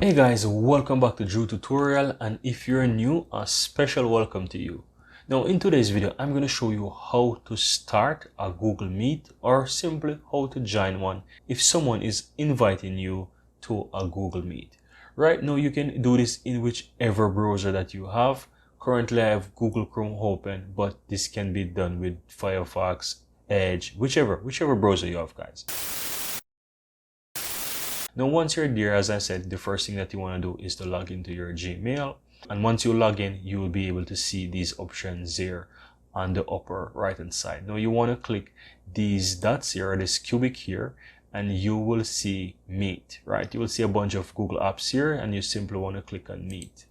Hey guys, welcome back to Drew Tutorial, and if you're new, a special welcome to you. Now in today's video, I'm going to show you how to start a Google Meet or simply how to join one if someone is inviting you to a Google Meet. Right now you can do this in whichever browser that you have. Currently I have Google Chrome open, but this can be done with Firefox, Edge, whichever browser you have, guys. Now once you're there, as I said, the first thing that you want to do is to log into your Gmail. And once you log in, you will be able to see these options here on the upper right hand side. Now you want to click these dots here, or this cubic here, and you will see Meet, right? You will see a bunch of Google apps here, and you simply want to click on Meet.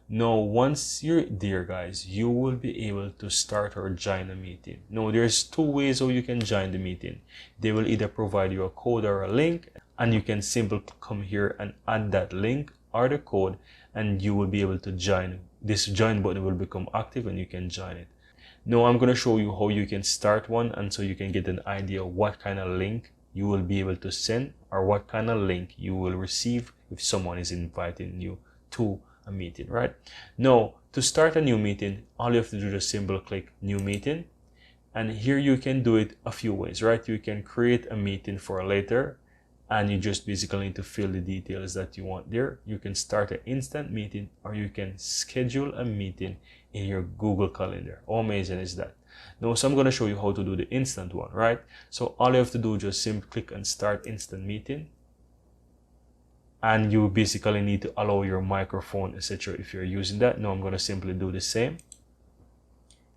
Now once you're there, guys, you will be able to start or join a meeting. Now there's two ways how you can join the meeting. They will either provide you a code or a link, and you can simply come here and add that link or the code, and you will be able to join. This join button will become active and you can join it. Now I'm going to show you how you can start one, and so you can get an idea what kind of link you will be able to send or what kind of link you will receive if someone is inviting you to a meeting, right? Now to start a new meeting, all you have to do is simply click new meeting, and here you can do it a few ways, right? You can create a meeting for later, and you just basically need to fill the details that you want there. You can start an instant meeting, or you can schedule a meeting in your Google Calendar. How amazing is that? Now, so I'm going to show you how to do the instant one, right? So all you have to do is just simply click on start instant meeting, and you basically need to allow your microphone, etc. if you're using that. Now I'm going to simply do the same,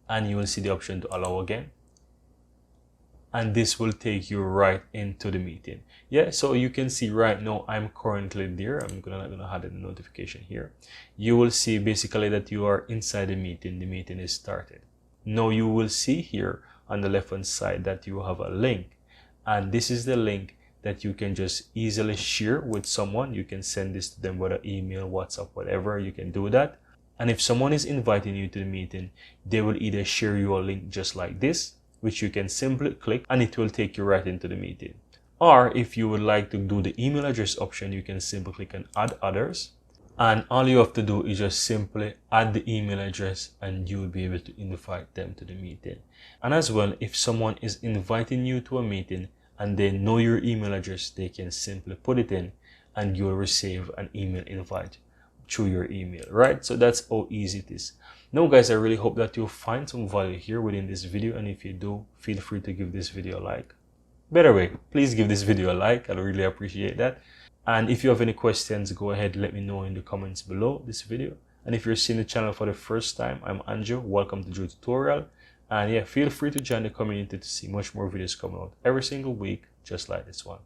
and you will see the option to allow again, and this will take you right into the meeting. Yeah, so you can see right now I'm currently there. I'm gonna add a notification here. You will see basically that you are inside the meeting. The meeting is started. Now you will see here on the left hand side that you have a link, and this is the link that you can just easily share with someone. You can send this to them via email, WhatsApp, whatever. You can do that. And if someone is inviting you to the meeting, they will either share you a link just like this, which you can simply click and it will take you right into the meeting. Or if you would like to do the email address option, you can simply click on add others, and all you have to do is just simply add the email address and you will be able to invite them to the meeting. And as well, if someone is inviting you to a meeting and they know your email address, they can simply put it in and you will receive an email invite through your email, right? So that's how easy it is. Now guys, I really hope that you'll find some value here within this video, and if you do, feel free to give this video a like. Better way, please give this video a like. I'd really appreciate that. And if you have any questions, go ahead, let me know in the comments below this video. And if you're seeing the channel for the first time, I'm Andrew. Welcome to Drew Tutorial. And yeah, feel free to join the community to see much more videos coming out every single week, just like this one.